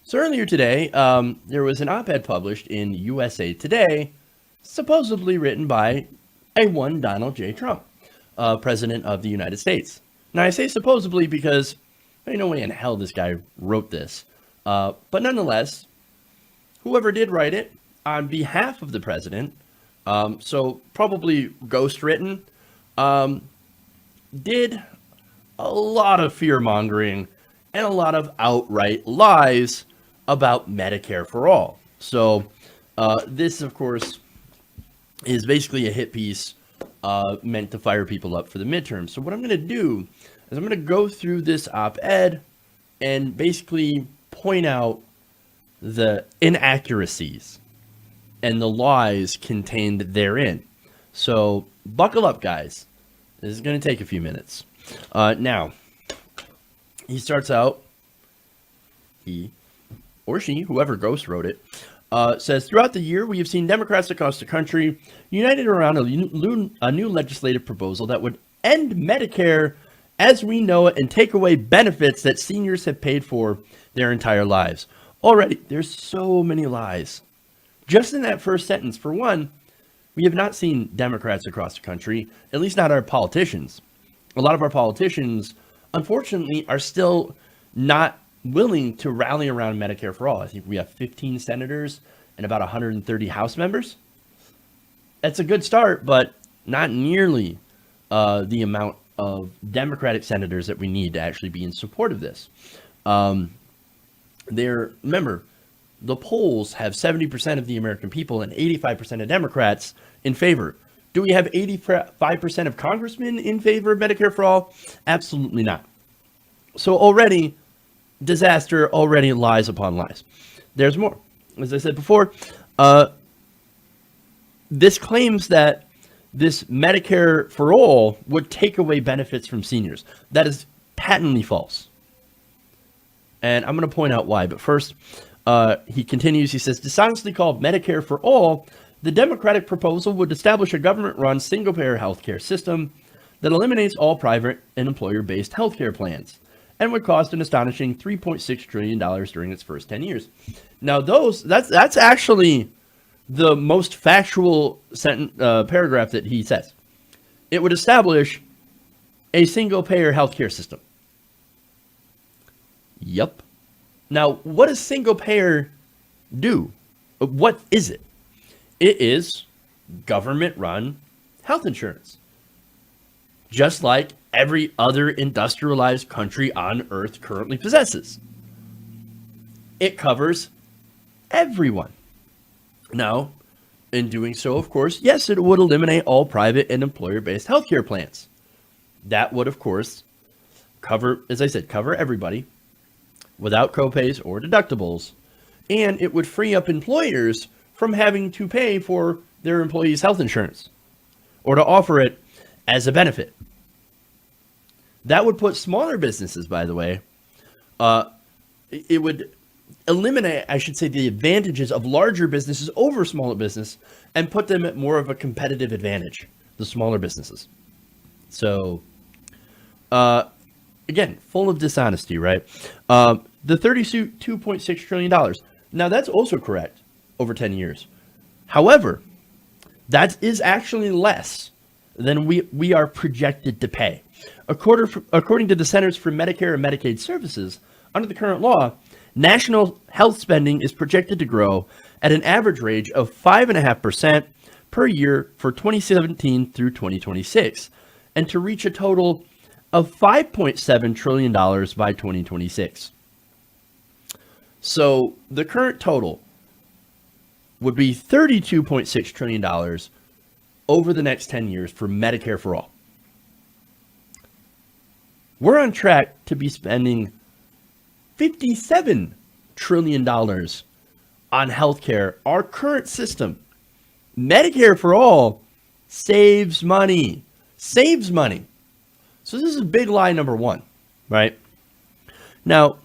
So earlier today, there was an op-ed published in USA Today, supposedly written by a one Donald J. Trump, President of the United States. Now, I say supposedly because I know way in hell this guy wrote this. But nonetheless, whoever did write it on behalf of the president, so probably ghostwritten, did a lot of fear-mongering and a lot of outright lies about Medicare for all. So this, of course, is basically a hit piece meant to fire people up for the midterm. So what I'm going to do is I'm going to go through this op-ed and basically point out the inaccuracies and the lies contained therein. So buckle up, guys. This is going to take a few minutes. Now, he starts out, he or she, whoever ghost wrote it, says, throughout the year, we have seen Democrats across the country united around a new legislative proposal that would end Medicare as we know it and take away benefits that seniors have paid for their entire lives. Already, there's so many lies. Just in that first sentence, for one, we have not seen Democrats across the country, at least not our politicians. A lot of our politicians, unfortunately, are still not willing to rally around Medicare for all. I think we have 15 senators and about 130 House members. That's a good start, but not nearly the amount of Democratic senators that we need to actually be in support of this. Remember, the polls have 70% of the American people and 85% of Democrats in favor. Do we have 85% of congressmen in favor of Medicare for all? Absolutely not. So already, disaster already lies upon lies. There's more. As I said before, this claims that this Medicare for all would take away benefits from seniors. That is patently false. And I'm going to point out why. But first, he continues, he says, dishonestly called Medicare for all, the Democratic proposal would establish a government-run single-payer healthcare system that eliminates all private and employer-based healthcare plans and would cost an astonishing $3.6 trillion during its first 10 years. Now, that's actually the most factual paragraph that he says. It would establish a single-payer healthcare system. Yup. Now, what does single-payer do? What is it? It is government-run health insurance. Just like every other industrialized country on Earth currently possesses. It covers everyone. Now, in doing so, of course, yes, it would eliminate all private and employer-based healthcare plans. That would, of course, cover, as I said, cover everybody without copays or deductibles, and it would free up employers from having to pay for their employees' health insurance or to offer it as a benefit. That would put smaller businesses, by the way, it would eliminate, I should say, the advantages of larger businesses over smaller business and put them at more of a competitive advantage, the smaller businesses. So, again, full of dishonesty, right? The $32.6 trillion. Now, that's also correct over 10 years. However, that is actually less than we are projected to pay. According to the Centers for Medicare and Medicaid Services, under the current law, national health spending is projected to grow at an average rate of 5.5% per year for 2017 through 2026, and to reach a total of $5.7 trillion by 2026. So the current total would be $32.6 trillion over the next 10 years for Medicare for all. We're on track to be spending $57 trillion on healthcare, our current system. Medicare for all saves money. Saves money. So this is big lie number one, right? Now,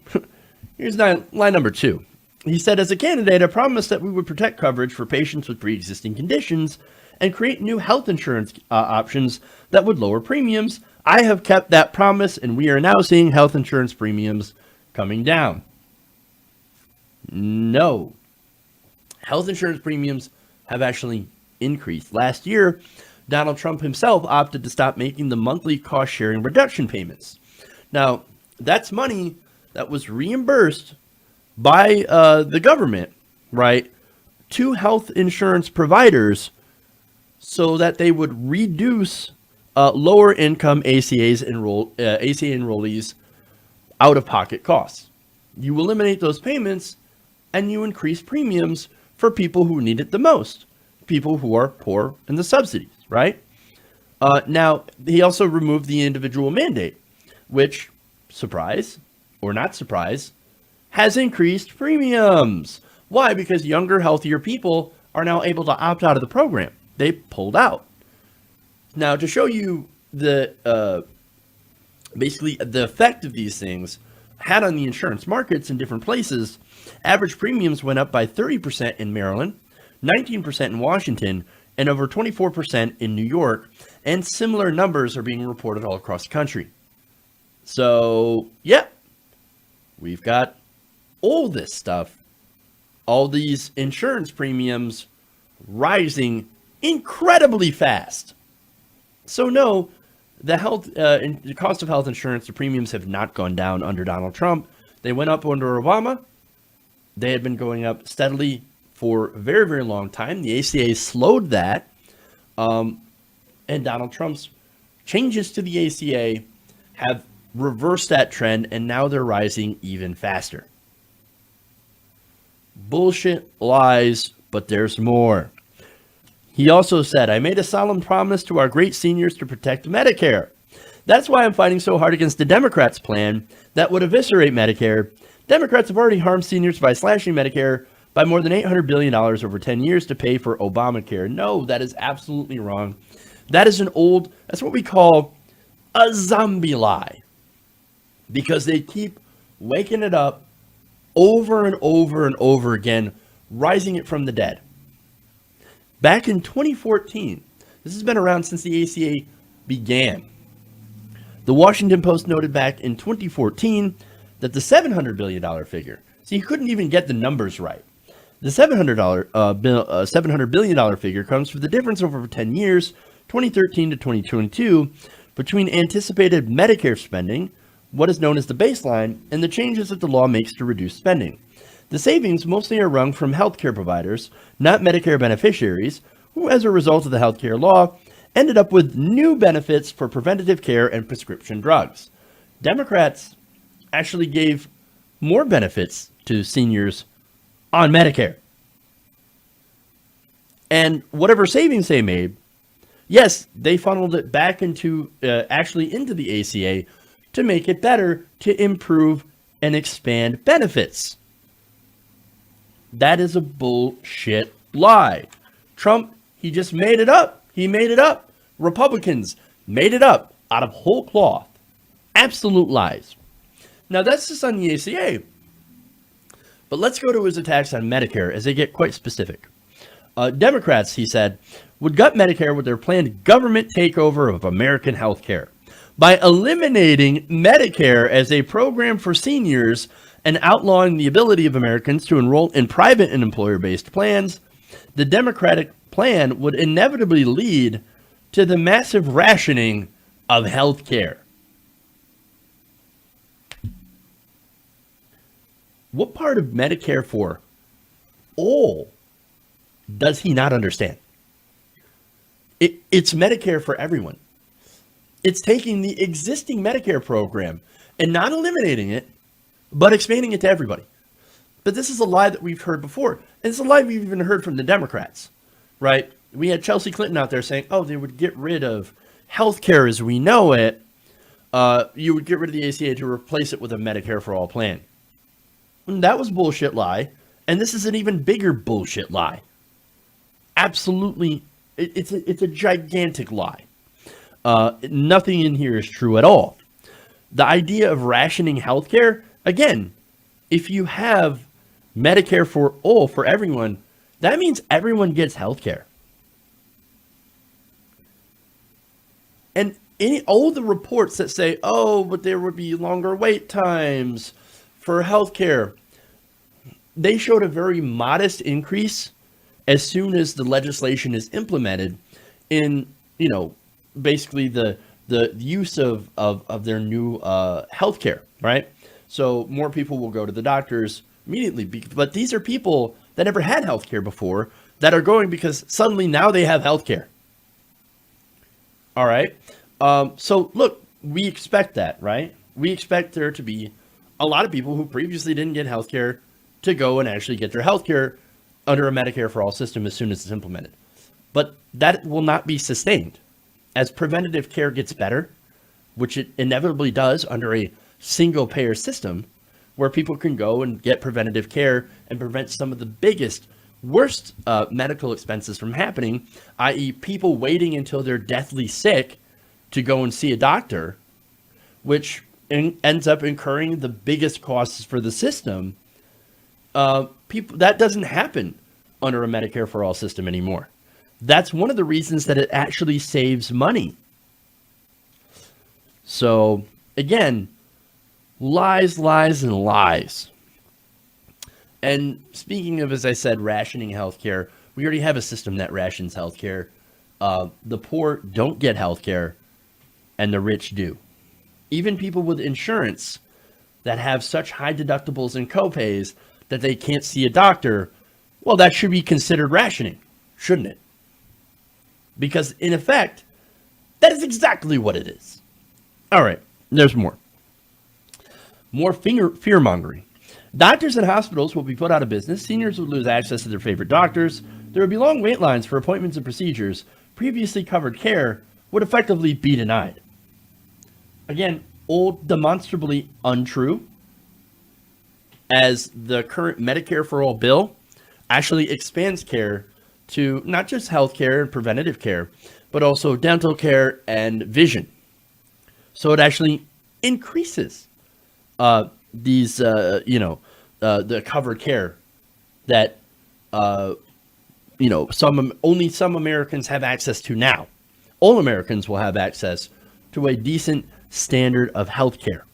here's lie number two. He said, as a candidate, I promised that we would protect coverage for patients with pre-existing conditions and create new health insurance options that would lower premiums. I have kept that promise, and we are now seeing health insurance premiums coming down. No. Health insurance premiums have actually increased. Last year, Donald Trump himself opted to stop making the monthly cost sharing reduction payments. Now, that's money that was reimbursed by the government, right, to health insurance providers so that they would reduce lower income ACA enrollees out of pocket costs. You eliminate those payments and you increase premiums for people who need it the most, people who are poor in the subsidies, right? Now, he also removed the individual mandate, which, surprise or not surprise, has increased premiums. Why? Because younger, healthier people are now able to opt out of the program. They pulled out. Now, to show you the basically the effect of these things had on the insurance markets in different places, average premiums went up by 30% in Maryland, 19% in Washington, and over 24% in New York, and similar numbers are being reported all across the country. So, yeah, we've got all this stuff, all these insurance premiums rising incredibly fast. So no, the cost of health insurance, the premiums have not gone down under Donald Trump. They went up under Obama. They had been going up steadily for a very, very long time. The ACA slowed that. And Donald Trump's changes to the ACA have reversed that trend, and now they're rising even faster. Bullshit, lies, but there's more. He also said, I made a solemn promise to our great seniors to protect Medicare. That's why I'm fighting so hard against the Democrats' plan that would eviscerate Medicare. Democrats have already harmed seniors by slashing Medicare by more than $800 billion over 10 years to pay for Obamacare. No, that is absolutely wrong. That is that's what we call a zombie lie. Because they keep waking it up over and over and over again, rising it from the dead. Back in 2014, this has been around since the ACA began. The Washington Post noted back in 2014 that the $700 billion figure, see, you couldn't even get the numbers right. The $700 billion figure comes from the difference over 10 years, 2013 to 2022, between anticipated Medicare spending, what is known as the baseline, and the changes that the law makes to reduce spending. The savings mostly are wrung from healthcare providers, not Medicare beneficiaries, who, as a result of the healthcare law, ended up with new benefits for preventative care and prescription drugs. Democrats actually gave more benefits to seniors on Medicare. And whatever savings they made, yes, they funneled it back into the ACA to make it better, to improve and expand benefits. That is a bullshit lie. Trump, he just made it up. He made it up. Republicans made it up out of whole cloth. Absolute lies. Now, that's just on the ACA. But let's go to his attacks on Medicare as they get quite specific. Democrats, he said, would gut Medicare with their planned government takeover of American health care. By eliminating Medicare as a program for seniors and outlawing the ability of Americans to enroll in private and employer-based plans, the Democratic plan would inevitably lead to the massive rationing of health care. What part of Medicare for all does he not understand? It's Medicare for everyone. It's taking the existing Medicare program and not eliminating it, but expanding it to everybody. But this is a lie that we've heard before. And it's a lie we've even heard from the Democrats, right? We had Chelsea Clinton out there saying, oh, they would get rid of healthcare as we know it. You would get rid of the ACA to replace it with a Medicare for all plan. And that was a bullshit lie. And this is an even bigger bullshit lie. Absolutely. It's a gigantic lie. Nothing in here is true at all. The idea of rationing healthcare, again, if you have Medicare for all, for everyone, that means everyone gets healthcare. And all the reports that say, oh, but there would be longer wait times for healthcare, they showed a very modest increase as soon as the legislation is implemented in, basically the use of their new healthcare, right? So more people will go to the doctors immediately, but these are people that never had healthcare before that are going because suddenly now they have healthcare. All right. So look, we expect that, right? We expect there to be a lot of people who previously didn't get healthcare to go and actually get their healthcare under a Medicare for All system as soon as it's implemented. But that will not be sustained. As preventative care gets better, which it inevitably does under a single payer system, where people can go and get preventative care and prevent some of the biggest, worst medical expenses from happening, i.e. people waiting until they're deathly sick to go and see a doctor, which ends up incurring the biggest costs for the system. People, that doesn't happen under a Medicare for All system anymore. That's one of the reasons that it actually saves money. So again, lies, lies, and lies. And speaking of, as I said, rationing healthcare, we already have a system that rations healthcare. The poor don't get healthcare, and the rich do. Even people with insurance that have such high deductibles and copays that they can't see a doctor, well, that should be considered rationing, shouldn't it? Because in effect, that is exactly what it is. All right, there's more. More fear-mongering. Doctors and hospitals will be put out of business. Seniors will lose access to their favorite doctors. There will be long wait lines for appointments and procedures. Previously covered care would effectively be denied. Again, old, demonstrably untrue, as the current Medicare for All bill actually expands care to not just health care and preventative care, but also dental care and vision. So it actually increases these, the covered care that, only some Americans have access to now. All Americans will have access to a decent standard of health care.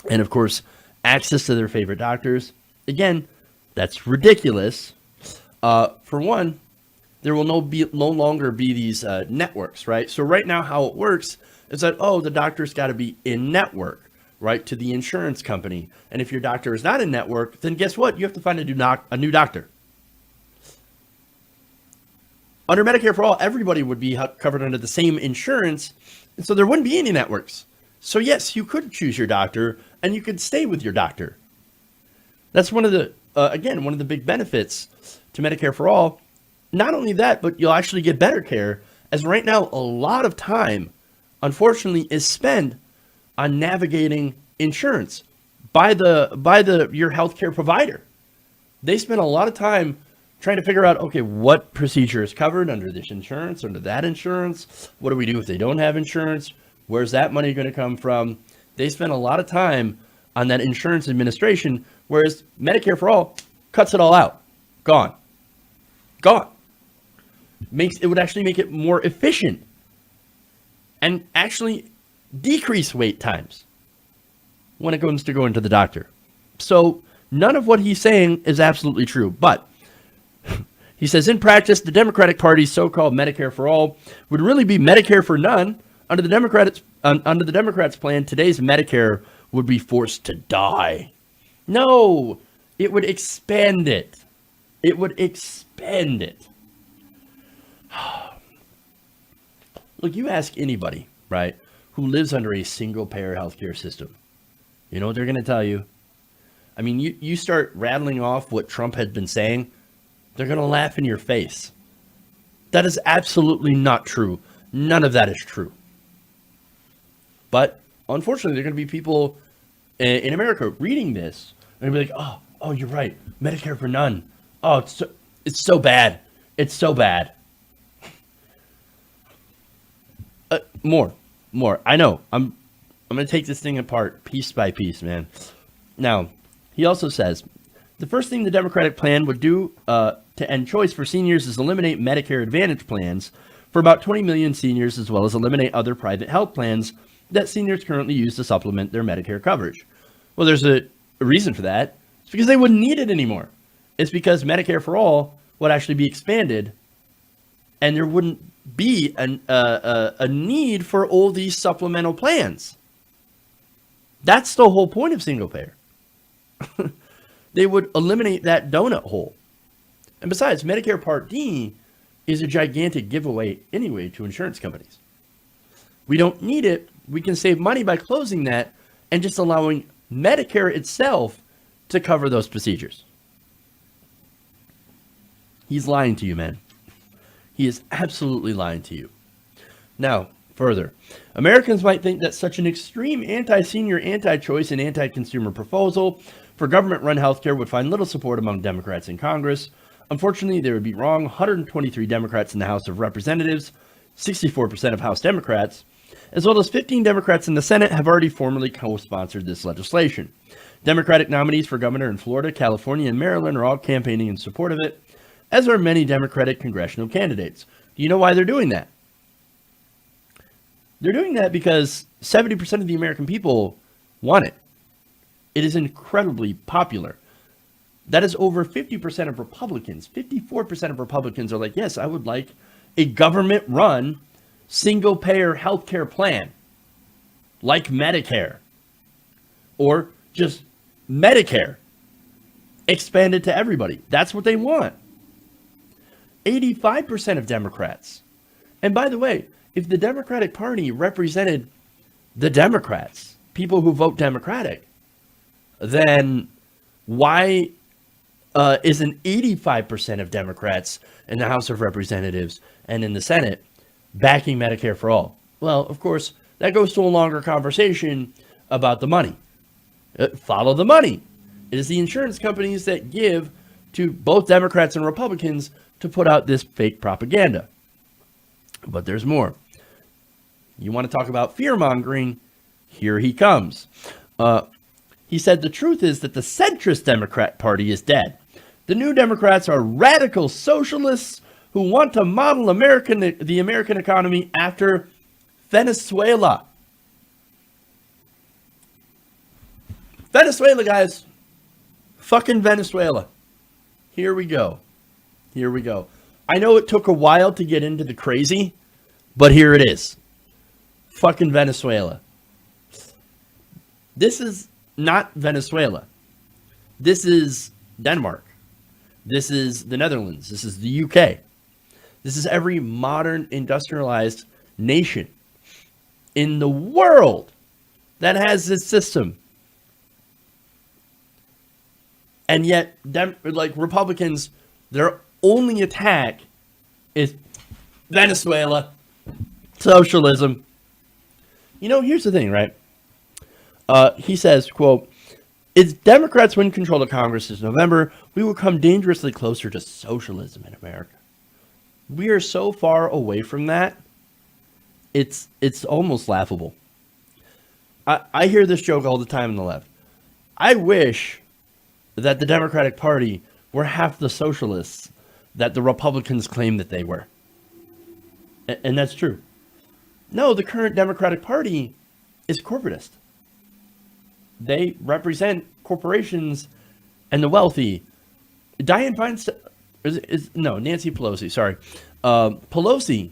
And of course, access to their favorite doctors. Again, that's ridiculous. For one, there will no longer be these networks, right? So right now how it works is that, the doctor's got to be in network, right, to the insurance company. And if your doctor is not in network, then guess what? You have to find a new doctor. Under Medicare for All, everybody would be covered under the same insurance, and so there wouldn't be any networks. So yes, you could choose your doctor, and you could stay with your doctor. That's one of the big benefits to Medicare for All. Not only that, but you'll actually get better care, as right now a lot of time, unfortunately, is spent on navigating insurance by your healthcare provider. They spend a lot of time trying to figure out, okay, what procedure is covered under this insurance, under that insurance? What do we do if they don't have insurance? Where's that money going to come from? They spend a lot of time on that insurance administration, whereas Medicare for All cuts it all out. Gone. It would actually make it more efficient and actually decrease wait times when it comes to going to the doctor. So none of what he's saying is absolutely true, but he says, in practice, the Democratic Party's so-called Medicare for All would really be Medicare for none. Under the Democrats' plan, today's Medicare would be forced to die. No, it would expand it. It would expand it. Look, you ask anybody, right, who lives under a single-payer healthcare system, you know what they're going to tell you? I mean, you start rattling off what Trump had been saying, they're going to laugh in your face. That is absolutely not true. None of that is true. But unfortunately, there are going to be people in America reading this and be like, oh, you're right. Medicare for none. Oh, it's so bad. It's so bad. More. I know. I'm going to take this thing apart piece by piece, man. Now, he also says, the first thing the Democratic plan would do to end choice for seniors is eliminate Medicare Advantage plans for about 20 million seniors, as well as eliminate other private health plans that seniors currently use to supplement their Medicare coverage. Well, there's a reason for that. It's because they wouldn't need it anymore. It's because Medicare for All would actually be expanded, and there wouldn't be a need for all these supplemental plans. That's the whole point of single payer. They would eliminate that donut hole. And besides, Medicare Part D is a gigantic giveaway anyway to insurance companies. We don't need it. We can save money by closing that and just allowing Medicare itself to cover those procedures. He's lying to you, man. He is absolutely lying to you. Now, further, Americans might think that such an extreme anti-senior, anti-choice, and anti-consumer proposal for government-run healthcare would find little support among Democrats in Congress. Unfortunately, they would be wrong. 123 Democrats in the House of Representatives, 64% of House Democrats, as well as 15 Democrats in the Senate have already formally co-sponsored this legislation. Democratic nominees for governor in Florida, California, and Maryland are all campaigning in support of it, as are many Democratic congressional candidates. Do you know why they're doing that? They're doing that because 70% of the American people want it. It is incredibly popular. That is over 50% of Republicans. 54% of Republicans are like, yes, I would like a government-run, single-payer healthcare plan, like Medicare, or just Medicare, expanded to everybody. That's what they want. 85% of Democrats. And by the way, if the Democratic Party represented the Democrats, people who vote Democratic, then why isn't 85% of Democrats in the House of Representatives and in the Senate backing Medicare for all? Well, of course, that goes to a longer conversation about the money. Follow the money. It is the insurance companies that give to both Democrats and Republicans to put out this fake propaganda. But there's more. You want to talk about fear-mongering? Here he comes. He said the truth is that the centrist Democrat Party is dead. The New Democrats are radical socialists who want to model the American economy after Venezuela. Venezuela, guys. Fucking Venezuela. Here we go. Here we go. I know it took a while to get into the crazy, but here it is. Fucking Venezuela. This is not Venezuela. This is Denmark. This is the Netherlands. This is the UK. This is every modern industrialized nation in the world that has this system. And yet, Republicans, their only attack is Venezuela, socialism. You know, here's the thing, right? He says, quote, if Democrats win control of Congress this November, we will come dangerously closer to socialism in America. We are so far away from that, it's almost laughable. I hear this joke all the time on the left. I wish that the Democratic Party were half the socialists that the Republicans claim that they were. And that's true. No, the current Democratic Party is corporatist. They represent corporations and the wealthy. Dianne Feinstein, Nancy Pelosi, sorry. Pelosi,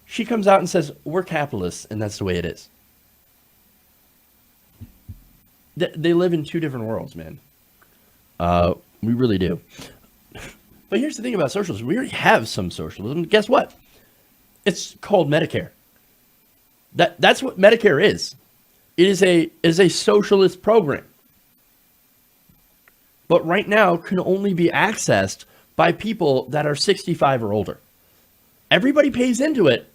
she comes out and says, we're capitalists, and that's the way it is. They live in two different worlds, man. We really do. But here's the thing about socialism. We already have some socialism. Guess what? It's called Medicare. That's what Medicare is. It is a socialist program. But right now can only be accessed by people that are 65 or older. Everybody pays into it,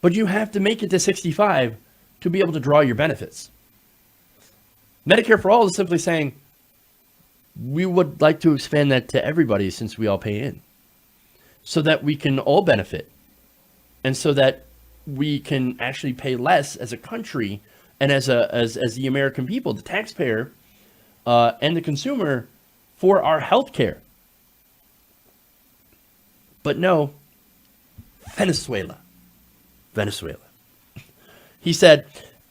but you have to make it to 65 to be able to draw your benefits. Medicare for All is simply saying, we would like to expand that to everybody since we all pay in, so that we can all benefit, and so that we can actually pay less as a country and as the American people, the taxpayer, and the consumer for our health care. But no, Venezuela. He said,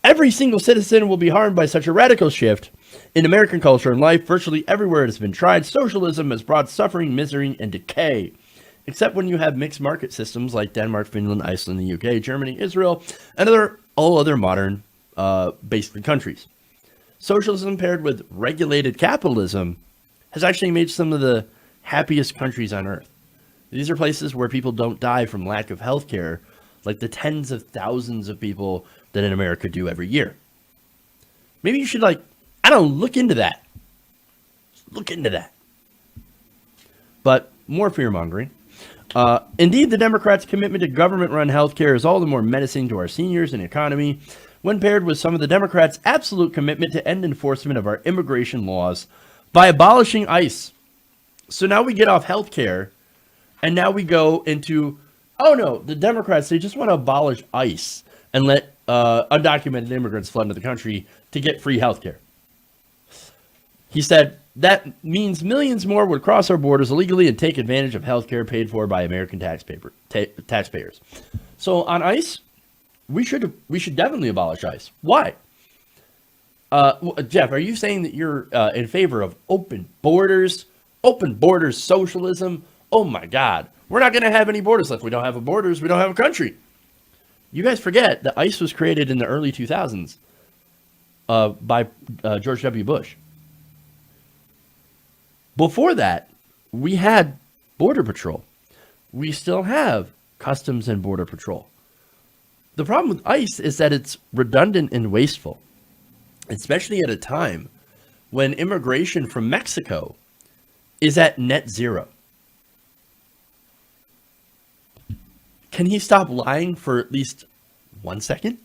every single citizen will be harmed by such a radical shift. In American culture and life, virtually everywhere it has been tried, socialism has brought suffering, misery, and decay. Except when you have mixed market systems like Denmark, Finland, Iceland, the UK, Germany, Israel, and all other modern, basically countries. Socialism paired with regulated capitalism has actually made some of the happiest countries on earth. These are places where people don't die from lack of health care like the tens of thousands of people that in America do every year. Maybe you should, look into that. Look into that. But more fear-mongering. Indeed, the Democrats' commitment to government-run health care is all the more menacing to our seniors and economy when paired with some of the Democrats' absolute commitment to end enforcement of our immigration laws by abolishing ICE. So now we get off health care, and now we go into, oh no, the Democrats, they just want to abolish ICE and let undocumented immigrants flood into the country to get free health care. He said that means millions more would cross our borders illegally and take advantage of health care paid for by American taxpayers. So on ICE, we should definitely abolish ICE. Why? Jeff, are you saying that you're in favor of open borders socialism? Oh my God, we're not going to have any borders left. We don't have borders. We don't have a country. You guys forget that ICE was created in the early 2000s by George W. Bush. Before that, we had Border Patrol. We still have Customs and Border Patrol. The problem with ICE is that it's redundant and wasteful, especially at a time when immigration from Mexico is at net zero. Can he stop lying for at least 1 second?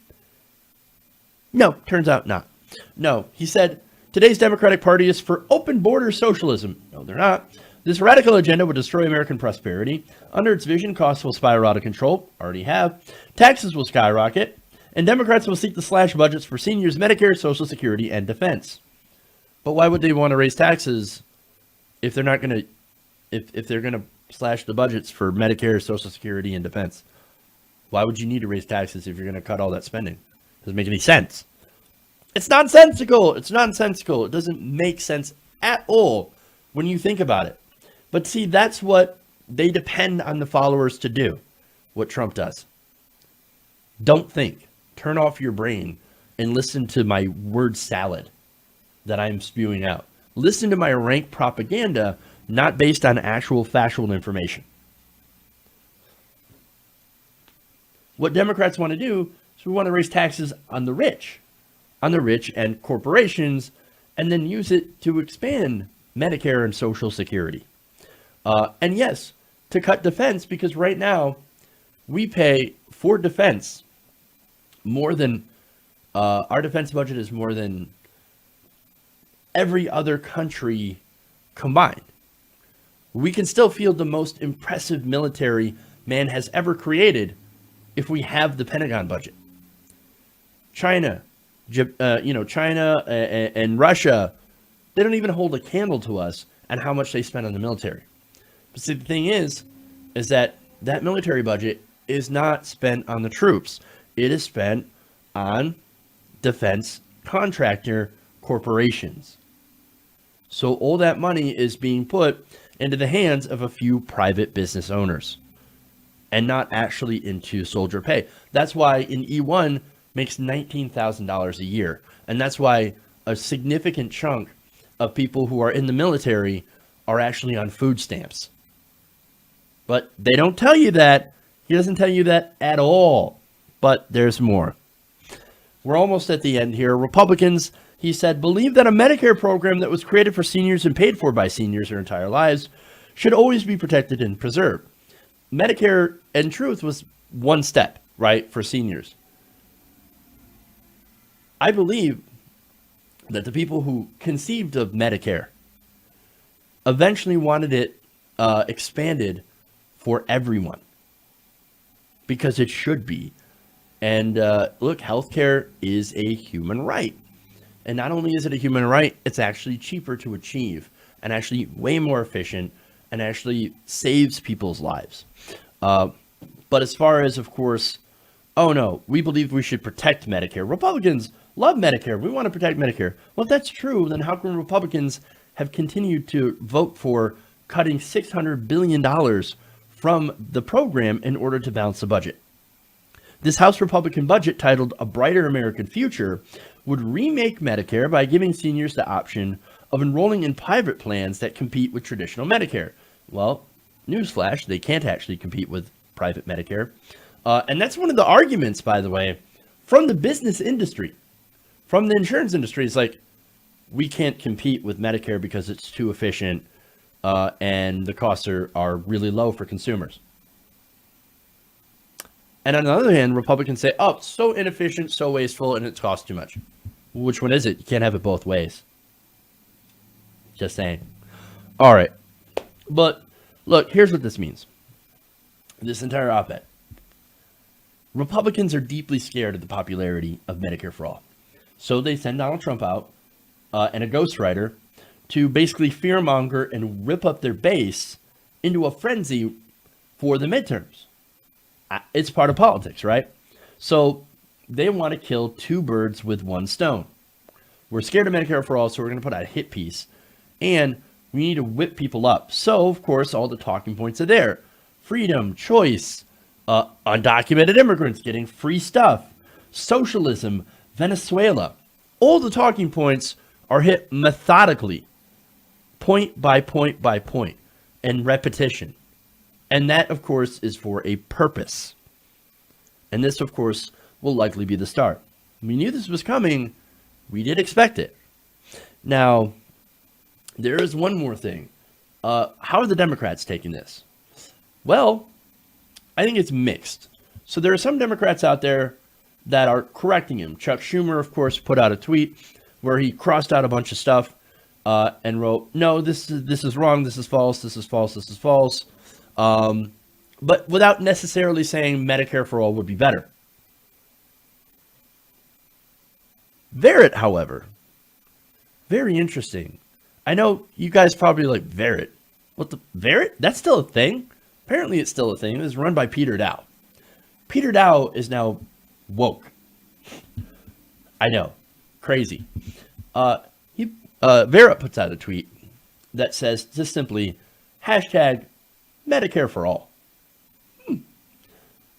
No, turns out not. No, he said, today's Democratic Party is for open border socialism. No, they're not. This radical agenda would destroy American prosperity. Under its vision, costs will spiral out of control, already have. Taxes will skyrocket, and Democrats will seek to slash budgets for seniors, Medicare, Social Security, and defense. But why would they want to raise taxes if they're not going to, if they're going to slash the budgets for Medicare, Social Security, and defense? Why would you need to raise taxes if you're going to cut all that spending? Doesn't make any sense. It's nonsensical. It's nonsensical. It doesn't make sense at all when you think about it. But see, that's what they depend on the followers to do, what Trump does. Don't think. Turn off your brain and listen to my word salad that I'm spewing out. Listen to my rank propaganda, not based on actual factual information. What Democrats want to do is we want to raise taxes on the rich and corporations, and then use it to expand Medicare and Social Security. And yes, to cut defense, because right now we pay for defense more than, our defense budget is more than every other country combined. We can still field the most impressive military man has ever created if we have the Pentagon budget. China, China and Russia, they don't even hold a candle to us and how much they spend on the military. But see, the thing is that military budget is not spent on the troops. It is spent on defense contractor corporations. So all that money is being put into the hands of a few private business owners and not actually into soldier pay. That's why an E1 makes $19,000 a year. And that's why a significant chunk of people who are in the military are actually on food stamps. But they don't tell you that. He doesn't tell you that at all. But there's more. We're almost at the end here. Republicans, he said, believe that a Medicare program that was created for seniors and paid for by seniors their entire lives should always be protected and preserved. Medicare, in truth, was one step, right, for seniors. I believe that the people who conceived of Medicare eventually wanted it expanded for everyone, because it should be. And look, healthcare is a human right. And not only is it a human right, it's actually cheaper to achieve and actually way more efficient and actually saves people's lives. But as far as, of course, oh no, we believe we should protect Medicare. Republicans love Medicare. We want to protect Medicare. Well, if that's true, then how come Republicans have continued to vote for cutting $600 billion from the program in order to balance the budget? This House Republican budget, titled A Brighter American Future, would remake Medicare by giving seniors the option of enrolling in private plans that compete with traditional Medicare. Well, newsflash, they can't actually compete with private Medicare. And that's one of the arguments, by the way, from the business industry, from the insurance industry. It's like, we can't compete with Medicare because it's too efficient and the costs are really low for consumers. And on the other hand, Republicans say, oh, it's so inefficient, so wasteful, and it costs too much. Which one is it? You can't have it both ways. Just saying. All right. But look, here's what this means. This entire op-ed. Republicans are deeply scared of the popularity of Medicare for All. So they send Donald Trump out and a ghostwriter to basically fearmonger and rip up their base into a frenzy for the midterms. It's part of politics, right? So they want to kill two birds with one stone. We're scared of Medicare for All, so we're going to put out a hit piece. And we need to whip people up. So, of course, all the talking points are there. Freedom, choice, undocumented immigrants getting free stuff, socialism, Venezuela. All the talking points are hit methodically, point by point by point, and repetition. And that, of course, is for a purpose. And this, of course, will likely be the start. We knew this was coming. We did expect it. Now, there is one more thing. How are the Democrats taking this? Well, I think it's mixed. So there are some Democrats out there that are correcting him. Chuck Schumer, of course, put out a tweet where he crossed out a bunch of stuff and wrote, no, this is wrong, this is false, this is false, this is false. But without necessarily saying Medicare for All would be better. Verrett, however, very interesting. I know you guys probably like Verrett. What the Verrett? That's still a thing? Apparently it's still a thing. It was run by Peter Dow. Peter Dow is now woke. I know. Crazy. Verrett puts out a tweet that says just simply, hashtag Medicare for All.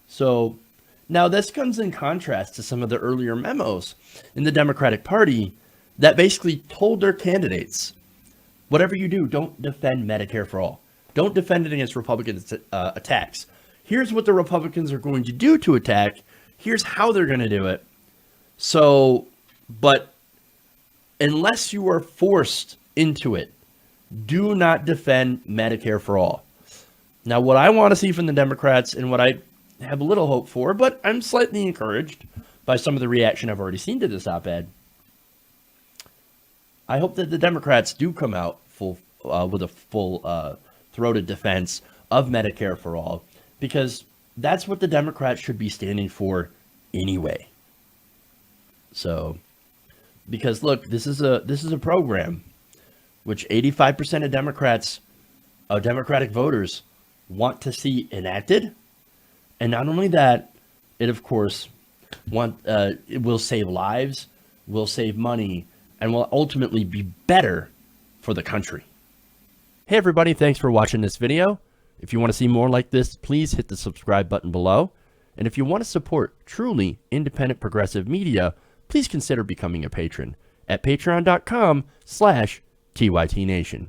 So now this comes in contrast to some of the earlier memos in the Democratic Party that basically told their candidates, whatever you do, don't defend Medicare for All. Don't defend it against Republican attacks. Here's what the Republicans are going to do to attack. Here's how they're going to do it. So, but unless you are forced into it, do not defend Medicare for All. Now, what I want to see from the Democrats and what I have a little hope for, but I'm slightly encouraged by some of the reaction I've already seen to this op-ed. I hope that the Democrats do come out with a full-throated defense of Medicare for All, because that's what the Democrats should be standing for anyway. So, because look, this is a program which 85% of Democrats, Democratic voters, want to see enacted, and not only that, it of course it will save lives, will save money, and will ultimately be better for the country. Hey everybody, thanks for watching this video. If you want to see more like this, please hit the subscribe button below. And if you want to support truly independent progressive media, please consider becoming a patron at patreon.com/TYTNation.